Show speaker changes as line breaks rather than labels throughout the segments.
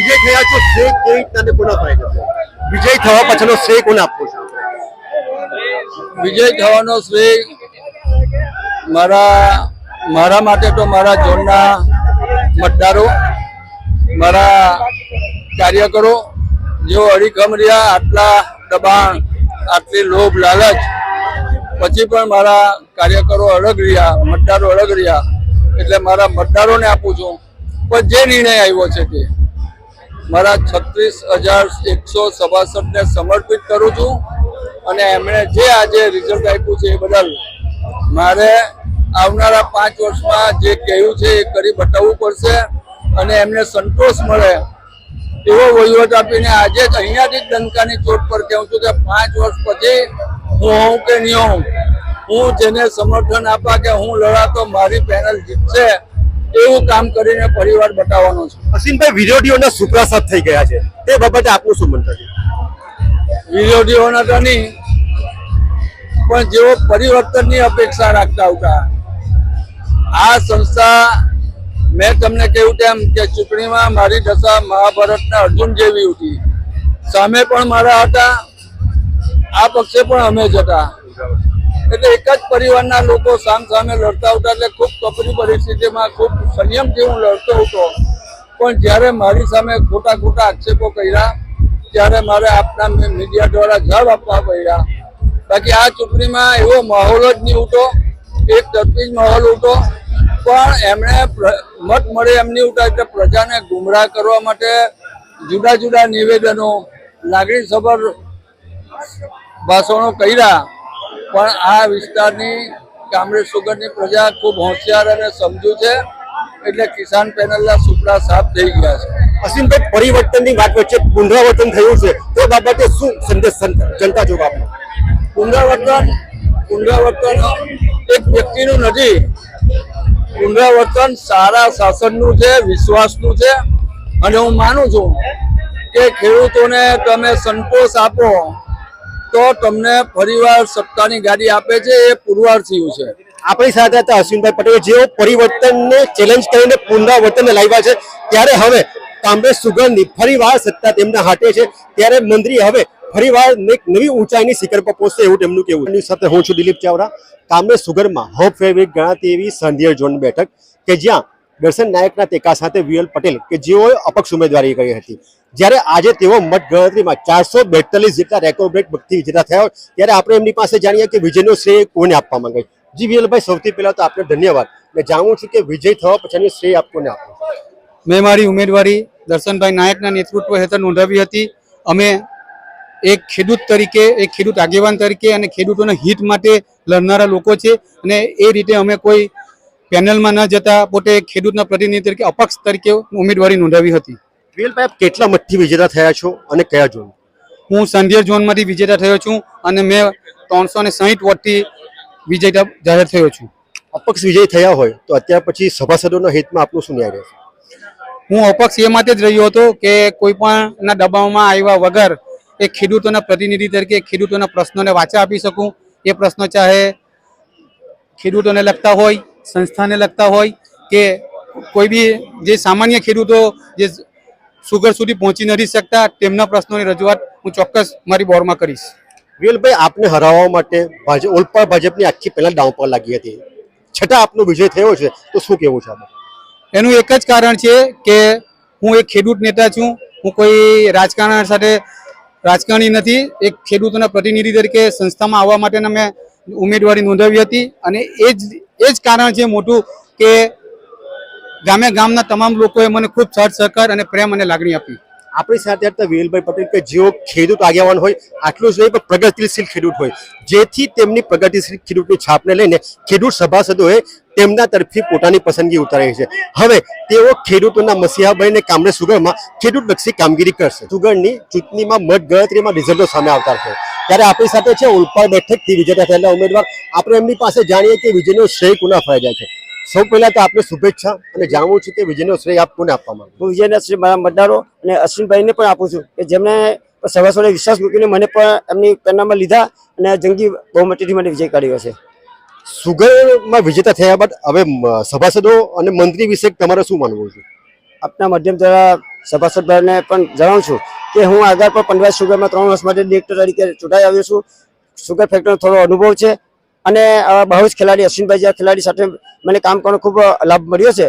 વિજય થયા છો શ્રેય કેવી રીતના કોના અપાય છે? વિજય થવા પાછળનો શ્રેય કોને આપવો છે?
વિજય થવાનો શ્રેય મારા માટે તો મારા ઝોનના મતદારો, મારા કાર્યકરો જેઓ અડીખમ રહ્યા, આટલા દબાણ, આટલી લોભ લાલચ પછી પણ મારા કાર્યકરો અડગ રહ્યા, મતદારો અડગ રહ્યા, એટલે મારા મતદારોને આપું છું. પણ જે નિર્ણય આવ્યો છે તે મારા 36,100 સભાસદને સમર્પિત કરું છું. અને એમણે જે આજે રિઝલ્ટ આપ્યું છે એ બદલ મારે આવનારા 5 વર્ષમાં જે કહ્યું છે એ કરી બતાવવું પડશે અને એમને સંતોષ મળે એવો વહીવટ આપીને આજે જ અહીંયાથી જ ડંકાની ચોટ પર કહું છું કે 5 વર્ષ પછી હું હોઉં કે નહીં હોઉં, હું જેને સમર્થન આપા કે હું લડા તો મારી પેનલ જીતશે એવું કામ કરીને પરિવાર બતાવવાનો છે.
અસીમભાઈ, વિરોધીઓના સુપ્રાસાદ થઈ ગયા છે, તે બાબતે આપનું શું મંતવ્ય?
વિરોધીઓના તો નહીં, પણ જેઓ પરિવર્તનની અપેક્ષા રાખતા હતા. આ સંસ્થા, મેં તમને કહ્યું તેમ કે ચૂંટણીમાં મારી દશા મહાભારતના અર્જુન જેવી હતી. સામે પણ મારા હતા, આ પક્ષે પણ અમે જ હતા. એટલે એક જ પરિવારના લોકો સામે લડતા હતા. એટલે ખૂબ કપરી પરિસ્થિતિમાં ખૂબ સંયમથી હું લડતો હતો. પણ જ્યારે મારી સામે ખોટા આક્ષેપો કર્યા ત્યારે મારે આપના મીડિયા દ્વારા જવાબ આપવા પડ્યા. બાકી આ ચૂંટણીમાં એવો માહોલ જ નહીં ઉઠો, એક તરફી જ માહોલ ઉઠો. પણ એમણે મત મળે એમની ઉઠા એટલે પ્રજાને ગુમરાહ કરવા માટે જુદા જુદા નિવેદનો, લાગણીસભર ભાષણો કર્યા. પણ આ વિસ્તારની કામરેજ સુગરની પ્રજા ખૂબ હોશિયાર અને સમજુ છે, એટલે કિસાન પેનલના સુપડા સાફ થઈ ગયા છે.
અસીમભાઈ, પરિવર્તનની વાત વચ્ચે પુનરાવર્તન થયું છે, તે બાબતે શું સંદેશ જનતા જોવા આપનો?
પુનરાવર્તન એક વ્યક્તિનું નથી, પુનરાવર્તન સારા શાસનનું છે, વિશ્વાસનું છે. અને હું માનું છું કે ખેડૂતોને તમે સંતોષ આપો તો તમને ફરીવાર સત્તાની ગાડી આપે છે, એ પુરવાર થયું છે.
આપણી સાથે હતા અશ્વિનભાઈ પટેલ, જેઓ પરિવર્તનને ચેલેન્જ કરીને પુનરાવર્તનને લાવ્યા છે. ત્યારે હવે કામરેજ સુગરની ફરીવાર સત્તા તેમના હાથે છે. ત્યારે મંત્રી હવે ફરીવાર નવી ઊંચાઈની શિખર પર પહોંચશે એવું તેમનું કહેવું. એની સાથે હું છું દિલીપ ચાવડા. કામરેજ સુગરમાં હોપ ફેવરિટ ગણાતી એવી સંધિયર ઝોન બેઠક કે જ્યાં દર્શન નાયકના ટેકા સાથે વીએલ પટેલ કે જેઓએ અપક્ષ ઉમેદવારી કરી હતી, જ્યારે આજે તેઓ મત ગણતરીમાં 442 જેટલા રેકોર્ડ બ્રેક વખતે વિજેતા થયા. ત્યારે આપણે એમની પાસે જાણીએ કે વિજયનો શ્રેય કોને આપવા માંગે. જી વીએલભાઈ, સૌથી પહેલા તો આપને ધન્યવાદ. અને જાણવું છું કે વિજય થવા પછીનો શ્રેય આપ કોને આપો?
મેં મારી ઉમેદવારી દર્શનભાઈ નાયકના નેતૃત્વ હેઠળ નોંધાવી હતી. અમે એક ખેડૂત તરીકે, એક ખેડૂત આગેવાન તરીકે અને ખેડૂતોના હિત માટે લડનારા લોકો છે. અને એ રીતે અમે કોઈ પેનલમાં ન જતા પોતે ખેડૂતના પ્રતિનિધિ તરીકે અપક્ષ તરીકે ઉમેદવારી નોંધાવી હતી.
વીએલભાઈ, આપ કેટલા મતથી વિજેતા થયા છો અને કયા ઝોન?
હું સંધિયર ઝોનમાંથી વિજેતા થયો છું અને મેં 360 વોટથી વિજેતા જાહેર થયો છું.
અપક્ષ વિજય થયા હોય તો અત્યાર પછી સભાસદોના હિતમાં આપનું શું ન્યાય રહેશે?
હું અપક્ષ એ માટે જ રહ્યો હતો કે કોઈ પણના દબાવમાં આવ્યા વગર એક ખેડૂતોના પ્રતિનિધિ તરીકે ખેડૂતોના પ્રશ્નોને વાચા આપી શકું. એ પ્રશ્નો ચાહે ખેડૂતોને લગતા હોય, સંસ્થાને લગતા હોય કે કોઈ બી જે સામાન્ય ખેડૂતો જે સુગર સુધી પહોંચી નથી શકતા તેમના પ્રશ્નોની રજૂઆત હું ચોક્કસ મારી બોર્ડમાં કરીશ.
વીએલભાઈ, આપને હરાવવા માટે ઓલપાડ ભાજપની આખી પહેલા ડાઉન પર લાગી હતી, છતાં આપનો વિજય થયો છે, તો શું કહેવું છે?
એનું એક જ કારણ છે કે હું એક ખેડૂત નેતા છું. હું કોઈ રાજકારણી નથી. એક ખેડૂતોના પ્રતિનિધિ તરીકે સંસ્થામાં આવવા માટેના મેં ઉમેદવારી નોંધાવી હતી. અને એ જ કારણ છે મોટું કે ગામના તમામ લોકોએ મને ખૂબ સાથ સહકાર અને પ્રેમ અને લાગણી આપી.
આપણી સાથે હતા વીએલભાઈ પટેલ કે જેઓ ખેડૂત આગેવાન હોય, આટલું જ નહીં પણ પ્રગતિશીલ ખેડૂત હોય, જેથી તેમની પ્રગતિશીલ ખેડૂતની છાપને લઈને ખેડૂત સભાસદોએ તેમના તરફથી પોતાની પસંદગી ઉતારી છે. હવે તેઓ ખેડૂતોના મસીહા બનીને કામરેજ સુગરમાં ખેડૂતલક્ષી કામગીરી કરશે. સુગરની ચૂંટણીમાં મત ગણતરીમાં રિઝલ્ટો સામે આવતા છે. ત્યારે આપણી સાથે છે ઓલપાડ બેઠકથી વિજેતા થયેલા ઉમેદવાર. આપણે એમની પાસે જાણીએ કે વિજયનો શ્રેય કોના ફાયદા છે. સૌ પહેલા તો આપને શુભેચ્છા અને જાણવું છું કે વિજયનો શ્રેય આપ કોને આપવા માંગો?
હું વિજયના શ્રેય મારા મતદારો અને અશ્વિનભાઈને પણ આપું છું કે જેમણે સભાસદોને વિશ્વાસ મૂકીને મને પણ એમની પેનલમાં લીધા અને જંગી બહુમતીથી મને વિજય કાઢ્યો છે.
સુગરમાં વિજેતા થયા બાદ હવે સભાસદો અને મંત્રી વિશે તમારે શું માનવું છે?
આપના માધ્યમ દ્વારા સભાસદભાઈને પણ જણાવું છું કે હું આગળ પણ પંડવા સુગરમાં 3 વર્ષ માટે ડિરેક્ટર તરીકે ચૂંટાઈ આવ્યો છું. સુગર ફેક્ટરીનો થોડો અનુભવ છે અને આવા બહુ જ ખેલાડી અશ્વિનભાઈ જેવા ખેલાડી સાથે મને કામ કરવાનો ખૂબ લાભ મળ્યો છે.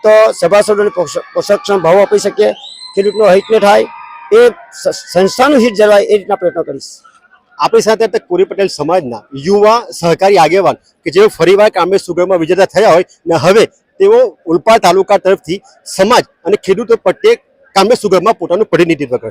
તો સભાસદોને પોષકક્ષમ ભાવ આપી શકીએ, ખેડૂતનો હિત ન થાય, એ સંસ્થાનું હિત જળવાય એ રીતના પ્રયત્નો કરીશ.
આપણી સાથે અત્યારે કોરી પટેલ સમાજના યુવા સહકારી આગેવાન કે જેઓ ફરીવાર કામરેજ સુગરમાં વિજેતા થયા હોય ને હવે તેઓ ઉલપાડ તાલુકા તરફથી સમાજ અને ખેડૂતો પ્રત્યે કામરેજ સુગરમાં પોતાનું પ્રતિનિધિત્વ કરશે.